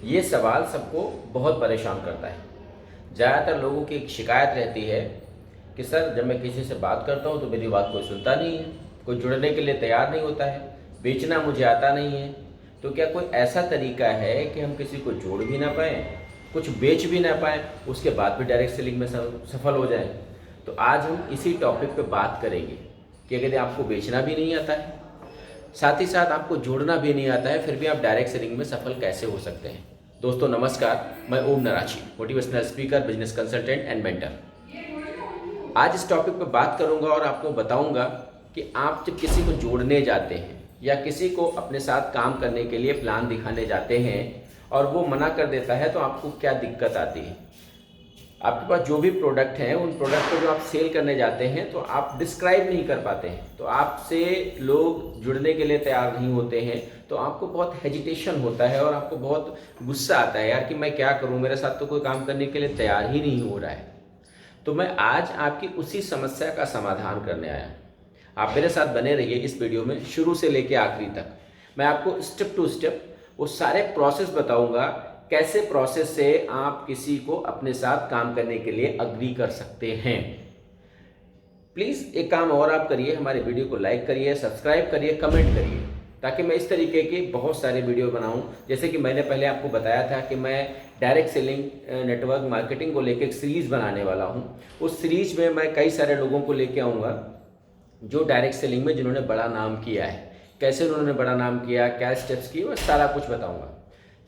ये सवाल सबको बहुत परेशान करता है। ज़्यादातर लोगों की एक शिकायत रहती है कि सर, जब मैं किसी से बात करता हूँ तो मेरी बात कोई सुनता नहीं है, कोई जुड़ने के लिए तैयार नहीं होता है, बेचना मुझे आता नहीं है। तो क्या कोई ऐसा तरीका है कि हम किसी को जोड़ भी ना पाएँ, कुछ बेच भी ना पाएँ, उसके बाद भी डायरेक्ट सेलिंग में सफल हो जाएँ? तो आज हम इसी टॉपिक पे बात करेंगे कि अगर आपको बेचना भी नहीं आता है, साथ ही साथ आपको जोड़ना भी नहीं आता है, फिर भी आप डायरेक्ट सेलिंग में सफल कैसे हो सकते हैं। दोस्तों नमस्कार, मैं Om Narachi, motivational speaker, business consultant and mentor. आज इस टॉपिक पर बात करूंगा और आपको बताऊंगा कि आप जब किसी को जोड़ने जाते हैं या किसी को अपने साथ काम करने के लिए प्लान दिखाने जाते हैं और वो मना कर देता है तो आपको क्या दिक्कत आती है। आपके पास जो भी प्रोडक्ट हैं, उन प्रोडक्ट को जो आप सेल करने जाते हैं तो आप डिस्क्राइब नहीं कर पाते हैं, तो आपसे लोग जुड़ने के लिए तैयार नहीं होते हैं, तो आपको बहुत हेजिटेशन होता है और आपको बहुत गुस्सा आता है यार कि मैं क्या करूं, मेरे साथ तो कोई काम करने के लिए तैयार ही नहीं हो रहा है। तो मैं आज आपकी उसी समस्या का समाधान करने आया। आप मेरे साथ बने रहिए इस वीडियो में, शुरू से लेकर आखिरी तक। मैं आपको स्टेप टू स्टेप वो सारे प्रोसेस बताऊंगा, कैसे प्रोसेस से आप किसी को अपने साथ काम करने के लिए अग्री कर सकते हैं। प्लीज़ एक काम और आप करिए, हमारे वीडियो को लाइक करिए, सब्सक्राइब करिए, कमेंट करिए, ताकि मैं इस तरीके की बहुत सारे वीडियो बनाऊं। जैसे कि मैंने पहले आपको बताया था कि मैं डायरेक्ट सेलिंग नेटवर्क मार्केटिंग को लेकर एक सीरीज़ बनाने वाला हूं। उस सीरीज में मैं कई सारे लोगों को लेके आऊँगा जो डायरेक्ट सेलिंग में जिन्होंने बड़ा नाम किया है, कैसे उन्होंने बड़ा नाम किया, क्या स्टेप्स किए, मैं सारा कुछ बताऊँगा।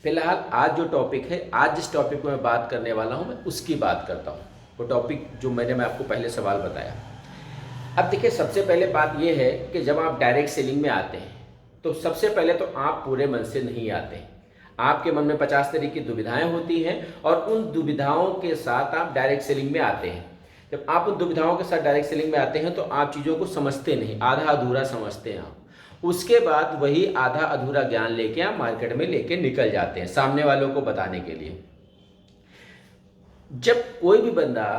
फिलहाल आज जो टॉपिक है, आज जिस टॉपिक में मैं बात करने वाला हूं, मैं उसकी बात करता हूं। वो टॉपिक जो मैं आपको पहले सवाल बताया। अब देखिए, सबसे पहले बात यह है कि जब आप डायरेक्ट सेलिंग में आते हैं तो सबसे पहले तो आप पूरे मन से नहीं आते हैं। आपके मन में 50 तरह की दुविधाएं होती हैं और उन दुविधाओं के साथ आप डायरेक्ट सेलिंग में आते हैं। जब आप उन दुविधाओं के साथ डायरेक्ट सेलिंग में आते हैं तो आप चीज़ों को समझते नहीं, आधा अधूरा समझते हैं आप। उसके बाद वही आधा अधूरा ज्ञान लेके आप मार्केट में लेके निकल जाते हैं सामने वालों को बताने के लिए। जब कोई भी बंदा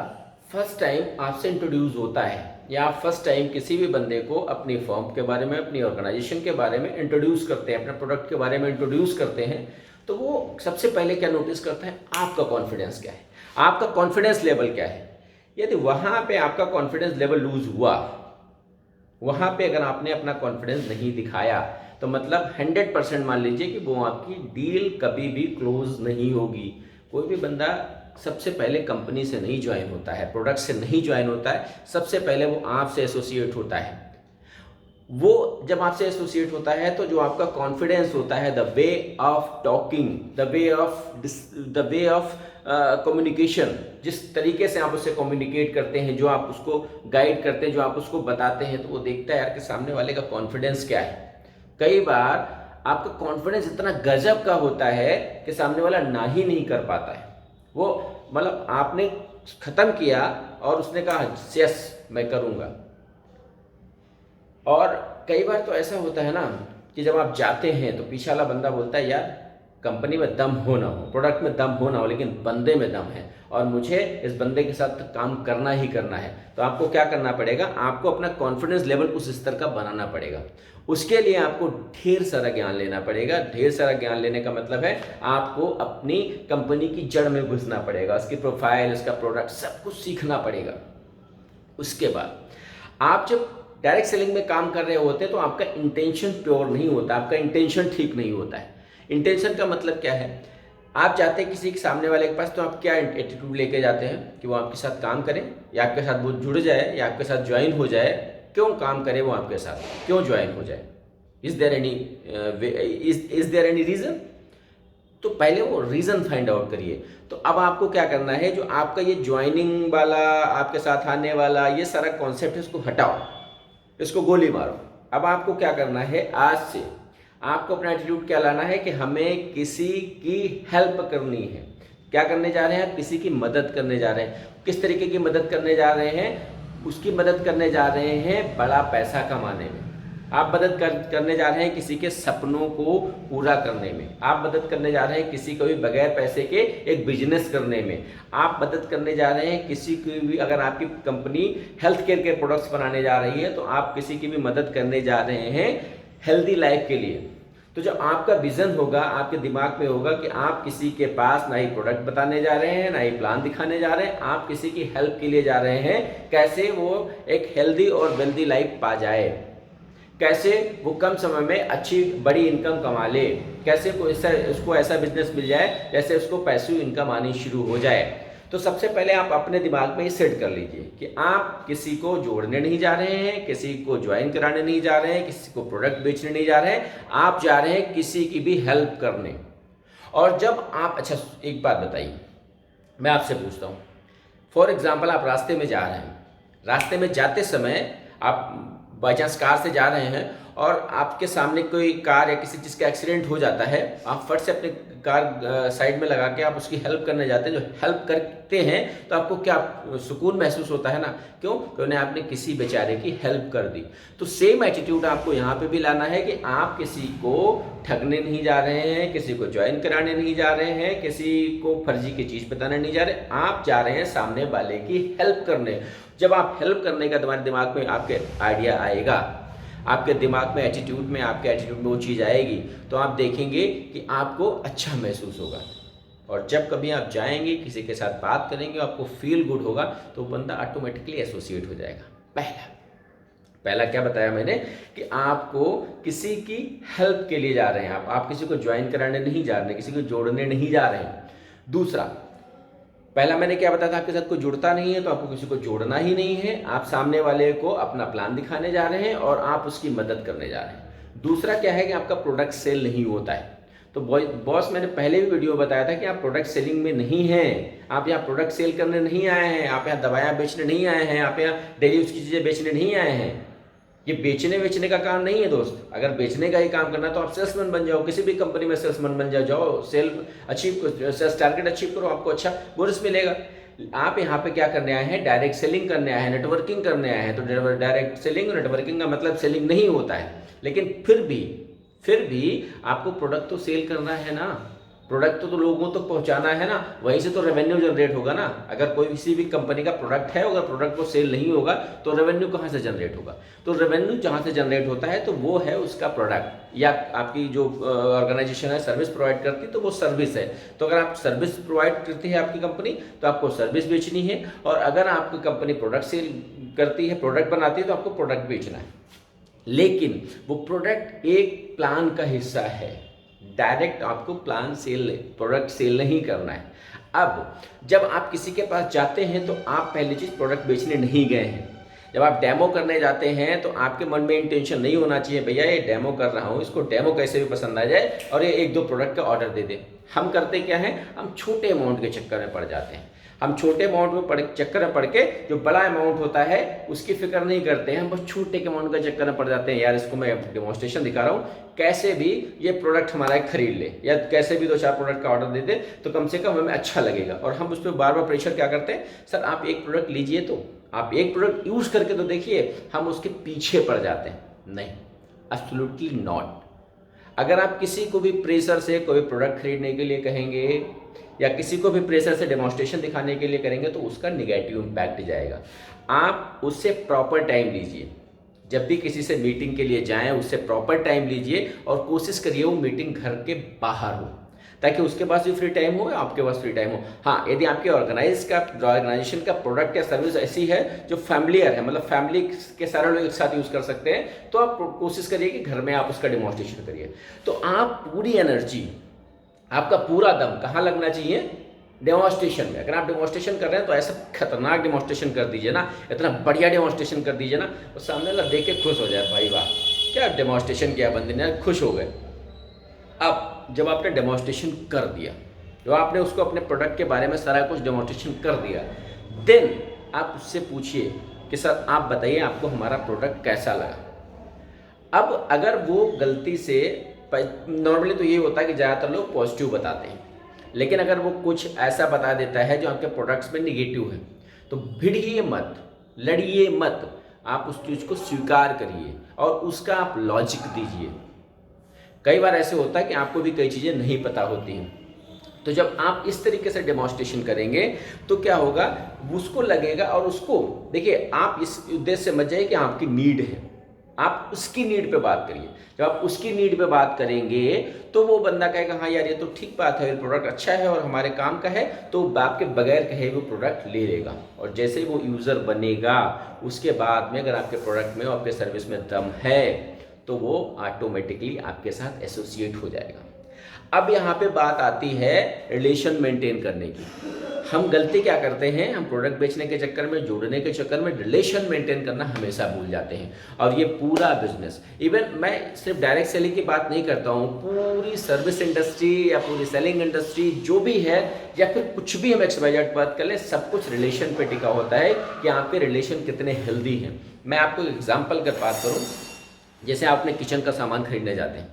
फर्स्ट टाइम आपसे इंट्रोड्यूस होता है या आप फर्स्ट टाइम किसी भी बंदे को अपनी फर्म के बारे में, अपनी ऑर्गेनाइजेशन के बारे में इंट्रोड्यूस करते हैं, अपने प्रोडक्ट के बारे में इंट्रोड्यूस करते हैं, तो वो सबसे पहले क्या नोटिस करता है, आपका कॉन्फिडेंस क्या है, आपका कॉन्फिडेंस लेवल क्या है। यदि वहां पे आपका कॉन्फिडेंस लेवल लूज हुआ, वहां पे अगर आपने अपना कॉन्फिडेंस नहीं दिखाया, तो मतलब 100% मान लीजिए कि वो आपकी डील कभी भी क्लोज नहीं होगी। कोई भी बंदा सबसे पहले कंपनी से नहीं ज्वाइन होता है, प्रोडक्ट से नहीं ज्वाइन होता है, सबसे पहले वो आपसे एसोसिएट होता है। वो जब आपसे एसोसिएट होता है तो जो आपका कॉन्फिडेंस होता है, the way of talking, the way of communication, जिस तरीके से आप उससे कम्युनिकेट करते हैं, जो आप उसको गाइड करते हैं, जो आप उसको बताते हैं, तो वो देखता है यार कि सामने वाले का कॉन्फिडेंस क्या है। कई बार आपका कॉन्फिडेंस इतना गजब का होता है कि सामने वाला ना ही नहीं कर पाता है। वो मतलब आपने खत्म किया और उसने कहा यस मैं करूँगा। और कई बार तो ऐसा होता है ना कि जब आप जाते हैं तो पीछे वाला बंदा बोलता है यार कंपनी में दम हो ना हो, प्रोडक्ट में दम हो ना हो, लेकिन बंदे में दम है और मुझे इस बंदे के साथ काम करना ही करना है। तो आपको क्या करना पड़ेगा, आपको अपना कॉन्फिडेंस लेवल उस स्तर का बनाना पड़ेगा। उसके लिए आपको ढेर सारा ज्ञान लेना पड़ेगा। ढेर सारा ज्ञान लेने का मतलब है आपको अपनी कंपनी की जड़ में घुसना पड़ेगा, उसकी प्रोफाइल, उसका प्रोडक्ट, सब कुछ सीखना पड़ेगा। उसके बाद आप जब डायरेक्ट सेलिंग में काम कर रहे होते हैं तो आपका इंटेंशन प्योर नहीं होता, आपका इंटेंशन ठीक नहीं होता है। इंटेंशन का मतलब क्या है, आप जाते हैं किसी के सामने वाले के पास तो आप क्या एटीट्यूड लेके जाते हैं कि वो आपके साथ काम करे या आपके साथ वो जुड़ जाए या आपके साथ ज्वाइन हो जाए। क्यों काम करे वो आपके साथ, क्यों ज्वाइन हो जाए? Is there any reason? तो पहले वो रीजन फाइंड आउट करिए। तो अब आपको क्या करना है, जो आपका ये ज्वाइनिंग वाला, आपके साथ आने वाला ये सारा कॉन्सेप्ट है, इसको हटाओ, इसको गोली मारो। अब आपको क्या करना है, आज से आपको अपना एटीट्यूड क्या लाना है कि हमें किसी की हेल्प करनी है। क्या करने जा रहे हैं आप? किसी की मदद करने जा रहे हैं। किस तरीके की मदद करने जा रहे हैं? उसकी मदद करने जा रहे हैं बड़ा पैसा कमाने में। आप मदद करने जा रहे हैं किसी के सपनों को पूरा करने में। आप मदद करने जा रहे हैं किसी को भी बगैर पैसे के एक बिजनेस करने में। आप मदद करने जा रहे हैं किसी की भी, अगर आपकी कंपनी हेल्थ केयर के प्रोडक्ट्स बनाने जा रही है तो आप किसी की भी मदद करने जा रहे हैं हेल्दी लाइफ के लिए। तो जो आपका विजन होगा, आपके दिमाग में होगा कि आप किसी के पास ना ही प्रोडक्ट बताने जा रहे हैं, ना ही प्लान दिखाने जा रहे हैं, आप किसी की हेल्प के लिए जा रहे हैं, कैसे वो एक हेल्दी और वेल्दी लाइफ पा जाए, कैसे वो कम समय में अच्छी बड़ी इनकम कमा ले, कैसे उसको ऐसा बिजनेस मिल जाए जैसे उसको पैसिव इनकम आनी शुरू हो जाए। तो सबसे पहले आप अपने दिमाग में ये सेट कर लीजिए कि आप किसी को जोड़ने नहीं जा रहे हैं, किसी को ज्वाइन कराने नहीं जा रहे हैं, किसी को प्रोडक्ट बेचने नहीं जा रहे हैं, आप जा रहे हैं किसी की भी हेल्प करने। और जब आप, अच्छा एक बात बताइए, मैं आपसे पूछता हूँ, फॉर एग्जाम्पल आप रास्ते में जा रहे हैं, रास्ते में जाते समय आप बाई चांस कार से जा रहे हैं और आपके सामने कोई कार या किसी चीज़ का एक्सीडेंट हो जाता है, आप फट से अपने कार साइड में लगा के आप उसकी हेल्प करने जाते हैं। जो हेल्प करते हैं तो आपको क्या सुकून महसूस होता है ना, क्यों? क्योंकि आपने किसी बेचारे की हेल्प कर दी। तो सेम एटीट्यूड आपको यहाँ पे भी लाना है कि आप किसी को ठगने नहीं जा रहे हैं, किसी को ज्वाइन कराने नहीं जा रहे हैं, किसी को फर्जी की चीज़ बताने नहीं जा रहे, आप जा रहे हैं सामने वाले की हेल्प करने। जब आप हेल्प करने का तुम्हारे दिमाग में आपके आइडिया आएगा, आपके दिमाग में एटीट्यूड में, आपके एटीट्यूड में वो चीज़ आएगी, तो आप देखेंगे कि आपको अच्छा महसूस होगा। और जब कभी आप जाएंगे किसी के साथ बात करेंगे, आपको फील गुड होगा, तो बंदा ऑटोमेटिकली एसोसिएट हो जाएगा। पहला क्या बताया मैंने कि आपको किसी की हेल्प के लिए जा रहे हैं, आप किसी को ज्वाइन कराने नहीं जा रहे हैं, किसी को जोड़ने नहीं जा रहे हैं। दूसरा, पहला मैंने क्या बताया था, आपके साथ कोई जुड़ता नहीं है तो आपको किसी को जोड़ना ही नहीं है, आप सामने वाले को अपना प्लान दिखाने जा रहे हैं और आप उसकी मदद करने जा रहे हैं। दूसरा क्या है कि आपका प्रोडक्ट सेल नहीं होता है। तो बॉस, मैंने पहले भी वीडियो बताया था कि आप प्रोडक्ट सेलिंग में नहीं हैं, आप यहाँ प्रोडक्ट सेल करने नहीं आए हैं, आप यहाँ दवाइयाँ बेचने नहीं आए हैं, आप यहाँ डेली यूज की चीज़ें बेचने नहीं आए हैं। ये बेचने बेचने का काम नहीं है दोस्त। अगर बेचने का ही काम करना है तो आप सेल्समैन बन जाओ, किसी भी कंपनी में सेल्समैन बन जाओ, सेल्स टारगेट अचीव करो, आपको अच्छा बोनस मिलेगा। आप यहाँ पे क्या करने आए हैं? डायरेक्ट सेलिंग करने आए हैं, नेटवर्किंग करने आए हैं। तो डायरेक्ट सेलिंग और नेटवर्किंग का मतलब सेलिंग नहीं होता है, लेकिन फिर भी आपको प्रोडक्ट तो सेल करना है ना, प्रोडक्ट तो लोगों तक पहुंचाना है ना, वहीं से तो रेवेन्यू जनरेट होगा ना। अगर कोई किसी भी कंपनी का प्रोडक्ट है, अगर प्रोडक्ट को सेल नहीं होगा तो रेवेन्यू कहाँ से जनरेट होगा? तो रेवेन्यू जहाँ से जनरेट होता है तो वो है उसका प्रोडक्ट, या आपकी जो ऑर्गेनाइजेशन है सर्विस प्रोवाइड करती तो वो सर्विस है। तो अगर आप सर्विस प्रोवाइड करती है आपकी कंपनी तो आपको सर्विस बेचनी है, और अगर आपकी कंपनी प्रोडक्ट सेल करती है, प्रोडक्ट बनाती है, तो आपको प्रोडक्ट बेचना है। लेकिन वो प्रोडक्ट एक प्लान का हिस्सा है, डायरेक्ट आपको प्रोडक्ट सेल नहीं करना है। अब जब आप किसी के पास जाते हैं तो आप पहली चीज़ प्रोडक्ट बेचने नहीं गए हैं। जब आप डेमो करने जाते हैं तो आपके मन में इंटेंशन नहीं होना चाहिए भैया ये डेमो कर रहा हूँ, इसको डेमो कैसे भी पसंद आ जाए और ये 1-2 प्रोडक्ट का ऑर्डर दे दे। हम करते क्या हैं, हम छोटे अमाउंट के चक्कर में पड़ जाते हैं। हम छोटे अमाउंट में चक्कर में पड़ के जो बड़ा अमाउंट होता है उसकी फिक्र नहीं करते हैं, हम बस छोटे के अमाउंट का चक्कर में पड़ जाते हैं। यार इसको मैं डेमोन्स्ट्रेशन दिखा रहा हूँ, कैसे भी ये प्रोडक्ट हमारा खरीद ले, या कैसे भी 2-4 प्रोडक्ट का ऑर्डर दे दे तो कम से कम हमें अच्छा लगेगा। और हम उस पर बार बार प्रेशर क्या करते हैं, सर आप एक प्रोडक्ट लीजिए, तो आप एक प्रोडक्ट यूज करके तो देखिए। हम उसके पीछे पड़ जाते हैं। नहीं, एब्सोल्युटली नॉट। अगर आप किसी को भी प्रेशर से कोई प्रोडक्ट खरीदने के लिए कहेंगे या किसी को भी प्रेशर से डेमोन्स्ट्रेशन दिखाने के लिए करेंगे तो उसका निगेटिव इम्पैक्ट जाएगा। आप उससे प्रॉपर टाइम लीजिए। जब भी किसी से मीटिंग के लिए जाएं उससे प्रॉपर टाइम लीजिए और कोशिश करिए वो मीटिंग घर के बाहर हो, ताकि उसके पास भी फ्री टाइम हो, आपके पास फ्री टाइम हो। हाँ, यदि आपके ऑर्गेनाइजेशन का प्रोडक्ट या सर्विस ऐसी है जो फैमिलियर है, मतलब फैमिली के सारे लोग एक साथ यूज कर सकते हैं, तो आप कोशिश करिए कि घर में आप उसका डेमोन्स्ट्रेशन करिए। तो आप पूरी एनर्जी, आपका पूरा दम कहाँ लगना चाहिए? डेमोन्स्ट्रेशन में। अगर आप डेमोन्स्ट्रेशन कर रहे हैं तो ऐसा खतरनाक डेमोन्स्ट्रेशन कर दीजिए ना, इतना बढ़िया डेमोन्स्ट्रेशन कर दीजिए ना, और सामने वाला देख के खुश हो जाए, भाई वाह क्या डेमोन्स्ट्रेशन किया बंदे ने, खुश हो गए। अब जब आपने डेमोन्स्ट्रेशन कर दिया, जब आपने उसको अपने प्रोडक्ट के बारे में सारा कुछ डेमोन्स्ट्रेशन कर दिया, देन आप उससे पूछिए कि सर आप बताइए आपको हमारा प्रोडक्ट कैसा लगा। अब अगर वो गलती से, नॉर्मली तो ये होता है कि ज़्यादातर लोग पॉजिटिव बताते हैं, लेकिन अगर वो कुछ ऐसा बता देता है जो आपके प्रोडक्ट्स में निगेटिव है तो भिड़िए मत, लड़िए मत, आप उस चीज़ को स्वीकार करिए और उसका आप लॉजिक दीजिए। कई बार ऐसे होता है कि आपको भी कई चीज़ें नहीं पता होती हैं, तो जब आप इस तरीके से डेमोन्स्ट्रेशन करेंगे तो क्या होगा, उसको लगेगा, और उसको देखिए, आप इस उद्देश्य से मत जाइए कि आपकी नीड है, आप उसकी नीड पे बात करिए। जब आप उसकी नीड पे बात करेंगे तो वो बंदा कहेगा हाँ यार ये तो ठीक बात है, ये प्रोडक्ट अच्छा है और हमारे काम का है, तो आपके बगैर कहे वो प्रोडक्ट ले लेगा। और जैसे ही वो यूज़र बनेगा उसके बाद में अगर आपके प्रोडक्ट में और आपके सर्विस में दम है तो वो ऑटोमेटिकली आपके साथ एसोसिएट हो जाएगा। अब यहाँ पे बात आती है रिलेशन मेंटेन करने की। हम गलती क्या करते हैं, हम प्रोडक्ट बेचने के चक्कर में, जोड़ने के चक्कर में रिलेशन मेंटेन करना हमेशा भूल जाते हैं। और ये पूरा बिजनेस, इवन मैं सिर्फ डायरेक्ट सेलिंग की बात नहीं करता हूँ, पूरी सर्विस इंडस्ट्री या पूरी सेलिंग इंडस्ट्री जो भी है, या फिर कुछ भी हम एक्सवाइजेड बात कर लें, सब कुछ रिलेशन पे टिका होता है कि आपके रिलेशन कितने हेल्दी हैं। मैं आपको एग्जाम्पल की बात करूँ, जैसे आप अपने किचन का सामान खरीदने जाते हैं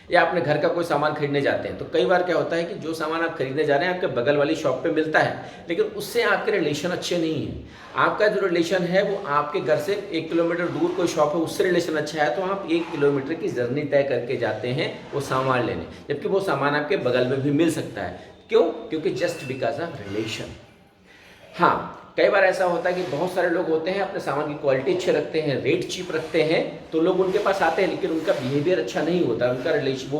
या अपने घर का कोई सामान खरीदने जाते हैं, तो कई बार क्या होता है कि जो सामान आप खरीदने जा रहे हैं आपके बगल वाली शॉप पे मिलता है, लेकिन उससे आपके रिलेशन अच्छे नहीं हैं। आपका जो रिलेशन है वो आपके घर से 1 किलोमीटर दूर कोई शॉप है उससे रिलेशन अच्छा है, तो आप 1 किलोमीटर की जर्नी तय करके जाते हैं वो सामान लेने, जबकि वो सामान आपके बगल में भी मिल सकता है। क्यों? क्योंकि जस्ट बिकॉज ऑफ रिलेशन। हाँ, कई बार ऐसा होता है कि बहुत सारे लोग होते हैं अपने सामान की क्वालिटी अच्छे रखते हैं, रेट चीप रखते हैं, तो लोग उनके पास आते हैं, लेकिन उनका बिहेवियर अच्छा नहीं होता, उनका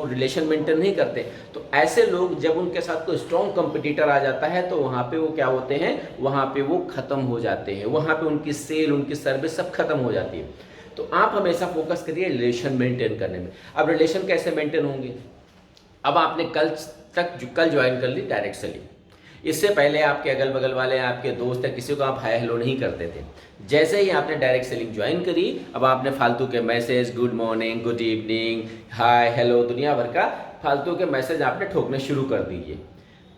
रिलेशन मेंटेन नहीं करते। तो ऐसे लोग जब उनके साथ कोई स्ट्रॉन्ग कंपटीटर आ जाता है तो वहाँ पे वो क्या होते हैं, वहाँ पे वो खत्म हो जाते हैं, वहाँ पे उनकी सेल, उनकी सर्विस सब खत्म हो जाती है। तो आप हमेशा फोकस करिए रिलेशन मेंटेन करने में। अब रिलेशन कैसे मेंटेन होंगे? अब आपने कल ज्वाइन कर ली डायरेक्ट सेलिंग, इससे पहले आपके अगल बगल वाले, आपके दोस्त या किसी को आप हाय हेलो नहीं करते थे। जैसे ही आपने डायरेक्ट सेलिंग ज्वाइन करी, अब आपने फालतू के message, good morning, good evening, hi hello, दुनिया भर का फालतू के मैसेज आपने ठोकने शुरू कर दीजिए।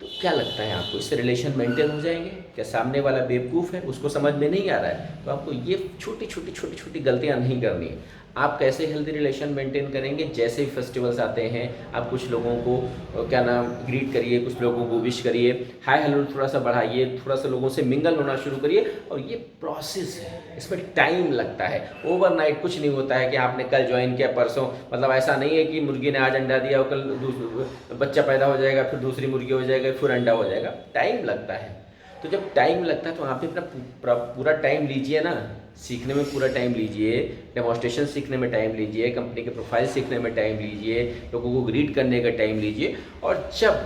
तो क्या लगता है आपको, इससे रिलेशन मेंटेन हो जाएंगे? क्या सामने वाला बेवकूफ़ है, उसको समझ में नहीं आ रहा है? तो आपको ये छोटी छोटी गलतियाँ नहीं करनी है। आप कैसे हेल्दी रिलेशन मेंटेन करेंगे? जैसे ही फेस्टिवल्स आते हैं आप कुछ लोगों को क्या नाम ग्रीट करिए, कुछ लोगों को विश करिए, हाय हेलो थोड़ा सा बढ़ाइए, थोड़ा सा लोगों से मिंगल होना शुरू करिए। और ये प्रोसेस है, इसमें टाइम लगता है, ओवरनाइट कुछ नहीं होता है कि आपने कल ज्वाइन किया परसों, मतलब ऐसा नहीं है कि मुर्गी ने आज अंडा दिया और कल बच्चा पैदा हो जाएगा, फिर दूसरी मुर्गी हो जाएगा, फिर अंडा हो जाएगा। टाइम लगता है। तो जब टाइम लगता है तो आप भी अपना पूरा टाइम लीजिए ना, सीखने में पूरा टाइम लीजिए, डेमोस्ट्रेशन सीखने में टाइम लीजिए, कंपनी के प्रोफाइल सीखने में टाइम लीजिए, लोगों को ग्रीट करने का टाइम लीजिए। और जब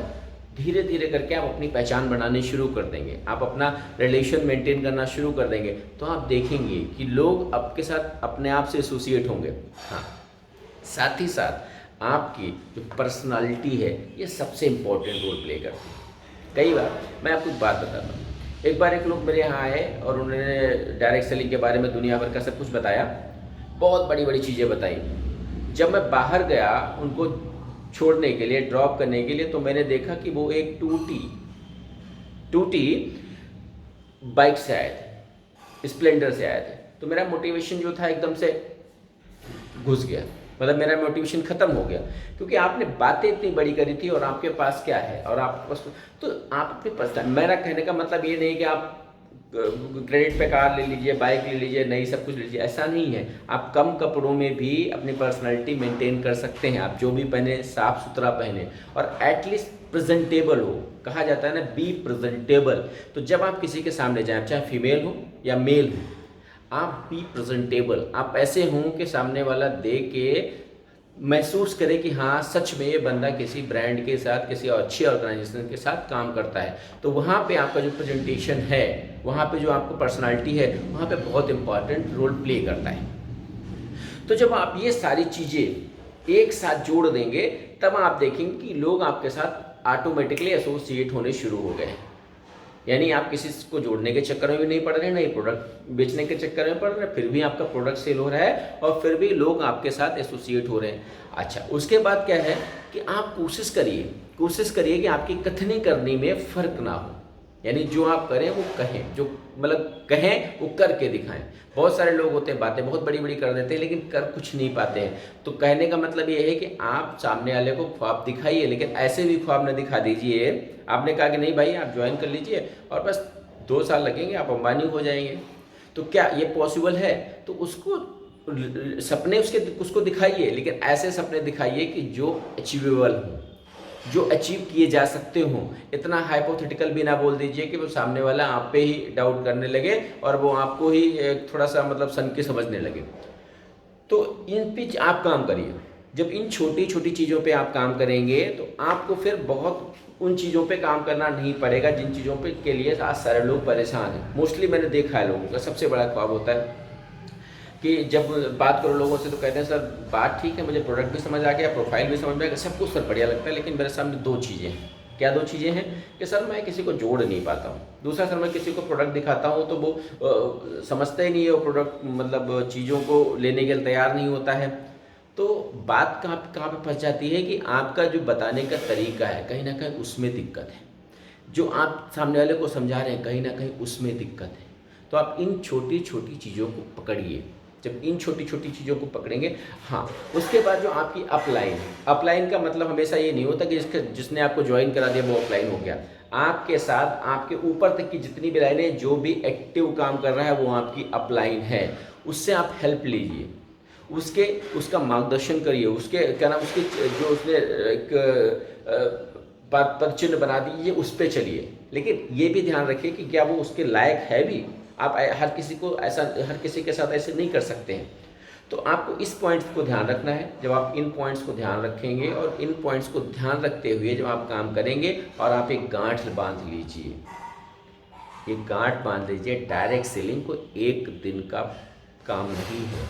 धीरे धीरे करके आप अपनी पहचान बनानी शुरू कर देंगे, आप अपना रिलेशन मेंटेन करना शुरू कर देंगे, तो आप देखेंगे कि लोग आपके साथ अपने आप से एसोसिएट होंगे। हाँ, साथ ही साथ आपकी जो पर्सनालिटी है ये सबसे इम्पोर्टेंट रोल प्ले करती है। कई बार मैं आपको एक बात बताता हूँ, एक बार एक लोग मेरे यहाँ आए और उन्होंने डायरेक्ट सेलिंग के बारे में दुनिया भर का सब कुछ बताया, बहुत बड़ी बड़ी चीज़ें बताई। जब मैं बाहर गया उनको छोड़ने के लिए, ड्रॉप करने के लिए, तो मैंने देखा कि वो एक टूटी बाइक से आए थे, स्प्लेंडर से आए थे। तो मेरा मोटिवेशन जो था एकदम से घुस गया, मतलब मेरा मोटिवेशन खत्म हो गया, क्योंकि आपने बातें इतनी बड़ी करी थी और आपके पास क्या है, और आपके पास तो आप अपने पर्सनल, मेरा कहने का मतलब ये नहीं कि आप क्रेडिट पे कार ले लीजिए, बाइक ले लीजिए, नई सब कुछ ले लीजिए, ऐसा नहीं है। आप कम कपड़ों में भी अपनी पर्सनालिटी मेंटेन कर सकते हैं। आप जो भी पहने साफ सुथरा पहने और एटलीस्ट प्रेजेंटेबल हो। कहा जाता है ना, बी प्रेजेंटेबल। तो जब आप किसी के सामने जाएं, चाहे फीमेल हो या मेल हो, आप बी प्रेजेंटेबल, आप ऐसे हों कि सामने वाला देख के महसूस करे कि हाँ सच में ये बंदा किसी ब्रांड के साथ, किसी अच्छी ऑर्गेनाइजेशन के साथ काम करता है। तो वहाँ पे आपका जो प्रेजेंटेशन है, वहाँ पे जो आपको पर्सनालिटी है, वहाँ पे बहुत इंपॉर्टेंट रोल प्ले करता है। तो जब आप ये सारी चीज़ें एक साथ जोड़ देंगे तब आप देखेंगे कि लोग आपके साथ ऑटोमेटिकली एसोसिएट होने शुरू हो गए। यानी आप किसी को जोड़ने के चक्कर में भी नहीं पड़ रहे, नहीं प्रोडक्ट बेचने के चक्कर में पड़ रहे, फिर भी आपका प्रोडक्ट सेल हो रहा है और फिर भी लोग आपके साथ एसोसिएट हो रहे हैं। अच्छा, उसके बाद क्या है कि आप कोशिश करिए कि आपकी कथनी करनी में फ़र्क ना हो। यानी जो आप करें वो कहें, जो मतलब कहें वो करके दिखाएं। बहुत सारे लोग होते हैं बातें बहुत बड़ी बड़ी कर देते हैं लेकिन कर कुछ नहीं पाते हैं। तो कहने का मतलब ये है कि आप सामने वाले को ख्वाब दिखाइए, लेकिन ऐसे भी ख्वाब न दिखा दीजिए। आपने कहा कि नहीं भाई आप ज्वाइन कर लीजिए और बस 2 साल लगेंगे आप अंबानी हो जाएंगे, तो क्या ये पॉसिबल है? तो उसको सपने उसको दिखाइए, लेकिन ऐसे सपने दिखाइए कि जो अचीवेबल हो, जो अचीव किए जा सकते हों। इतना हाइपोथेटिकल भी ना बोल दीजिए कि वो सामने वाला आप पे ही डाउट करने लगे और वो आपको ही थोड़ा सा मतलब सन के समझने लगे। तो इन पे आप काम करिए। जब इन छोटी छोटी चीज़ों पे आप काम करेंगे तो आपको फिर बहुत उन चीज़ों पे काम करना नहीं पड़ेगा जिन चीज़ों पे के लिए आज सारे लोग परेशान हैं। मोस्टली मैंने देखा है लोगों का सबसे बड़ा ख्वाब होता है कि जब बात करो लोगों से तो कहते हैं सर बात ठीक है, मुझे प्रोडक्ट भी समझ आ गया, प्रोफाइल भी समझ में आ गया, सब कुछ सर बढ़िया लगता है, लेकिन मेरे सामने दो चीज़ें हैं। क्या दो चीज़ें हैं कि सर मैं किसी को जोड़ नहीं पाता हूँ। दूसरा सर मैं किसी को प्रोडक्ट दिखाता हूँ तो वो समझता ही नहीं है, वो प्रोडक्ट मतलब चीज़ों को लेने के लिए तैयार नहीं होता है। तो बात कहाँ पे फंस जाती है कि आपका जो बताने का तरीका है कहीं ना कहीं उसमें दिक्कत है, जो आप सामने वाले को समझा रहे हैं कहीं ना कहीं उसमें दिक्कत है। तो आप इन छोटी छोटी चीज़ों को पकड़िए। जब इन छोटी छोटी चीज़ों को पकड़ेंगे, हाँ, उसके बाद जो आपकी अपलाइन है, अपलाइन का मतलब हमेशा ये नहीं होता कि जिसने आपको ज्वाइन करा दिया वो अपलाइन हो गया। आपके साथ आपके ऊपर तक की जितनी भी लाइनें, जो भी एक्टिव काम कर रहा है वो आपकी अपलाइन है। उससे आप हेल्प लीजिए, उसका मार्गदर्शन करिए, उसके क्या नाम, उसकी जो उसने एक पद चिन्ह बना दीजिए, उस पर चलिए। लेकिन ये भी ध्यान रखिए कि क्या वो उसके लायक है भी। आप हर किसी के साथ ऐसे नहीं कर सकते हैं। तो आपको इस पॉइंट्स को ध्यान रखना है। जब आप इन पॉइंट्स को ध्यान रखेंगे और इन पॉइंट्स को ध्यान रखते हुए जब आप काम करेंगे, और आप एक गांठ बांध लीजिए, एक गांठ बांध लीजिए। डायरेक्ट सेलिंग को एक दिन का काम नहीं है,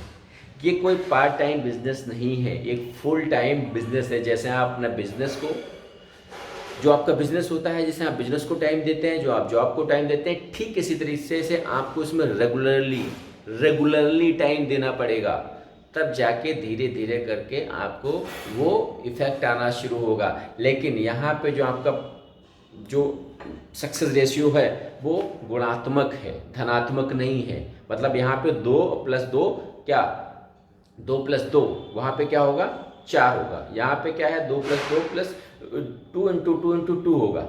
ये कोई पार्ट टाइम बिजनेस नहीं है, एक फुल टाइम बिजनेस है। जैसे आप अपना बिजनेस को, जो आपका बिजनेस होता है, जैसे आप बिजनेस को टाइम देते हैं, जो आप जॉब को टाइम देते हैं, ठीक इसी तरीके से आपको इसमें रेगुलरली टाइम देना पड़ेगा। तब जाके धीरे धीरे करके आपको वो इफेक्ट आना शुरू होगा। लेकिन यहाँ पे जो आपका जो सक्सेस रेशियो है वो गुणात्मक है, धनात्मक नहीं है। मतलब यहाँ पे 2+2 क्या, 2+2, वहाँ पे क्या होगा, 4 होगा। यहाँ पे क्या है, 2+2+2 इंटू 2 होगा।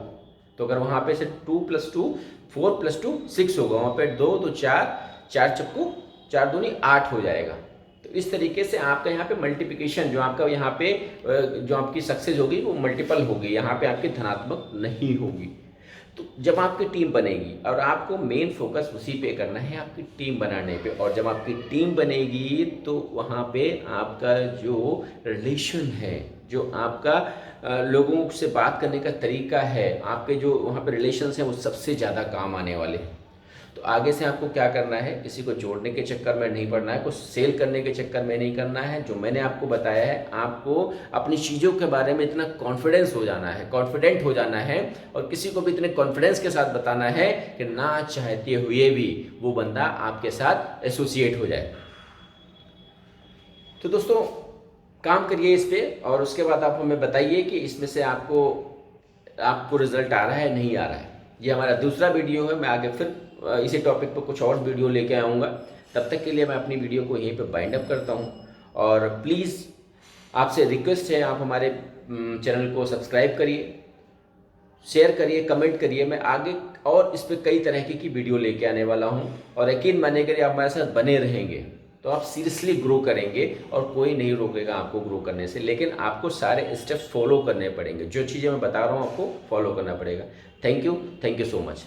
तो अगर वहाँ पे से 2+2 4+2 6 होगा, वहाँ पे 2 तो 4, 4 चक्कू 4 दूनी 8 हो जाएगा। तो इस तरीके से आपका यहाँ पे मल्टीप्लिकेशन, जो आपका यहाँ पे जो आपकी सक्सेस होगी वो मल्टीपल होगी, यहाँ पे आपकी धनात्मक नहीं होगी। तो जब आपकी टीम बनेगी, और आपको मेन फोकस उसी पे करना है, आपकी टीम बनाने पे, और जब आपकी टीम बनेगी तो वहाँ पे आपका जो रिलेशन है, जो आपका लोगों से बात करने का तरीका है, आपके जो वहाँ पे रिलेशंस हैं वो सबसे ज़्यादा काम आने वाले हैं। तो आगे से आपको क्या करना है, किसी को जोड़ने के चक्कर में नहीं पड़ना है, कुछ सेल करने के चक्कर में नहीं करना है। जो मैंने आपको बताया है, आपको अपनी चीज़ों के बारे में इतना कॉन्फिडेंट हो जाना है, और किसी को भी इतने कॉन्फिडेंस के साथ बताना है कि ना चाहते हुए भी वो बंदा आपके साथ एसोसिएट हो जाए। तो दोस्तों, काम करिए इस पर, और उसके बाद आप हमें बताइए कि इसमें से आपको रिजल्ट आ रहा है नहीं आ रहा है। ये हमारा दूसरा वीडियो है। मैं आगे फिर इसी टॉपिक पर कुछ और वीडियो लेके आऊँगा। तब तक के लिए मैं अपनी वीडियो को यहीं पे बाइंड अप करता हूँ, और प्लीज़ आपसे रिक्वेस्ट है, आप हमारे चैनल को सब्सक्राइब करिए, शेयर करिए, कमेंट करिए। मैं आगे और इस पर कई तरह की वीडियो लेके आने वाला हूँ, और यकीन मानिए अगर आप हमारे साथ बने रहेंगे तो आप सीरियसली ग्रो करेंगे, और कोई नहीं रोकेगा आपको ग्रो करने से। लेकिन आपको सारे स्टेप्स फॉलो करने पड़ेंगे, जो चीज़ें मैं बता रहा हूँ आपको फॉलो करना पड़ेगा। Thank you so much.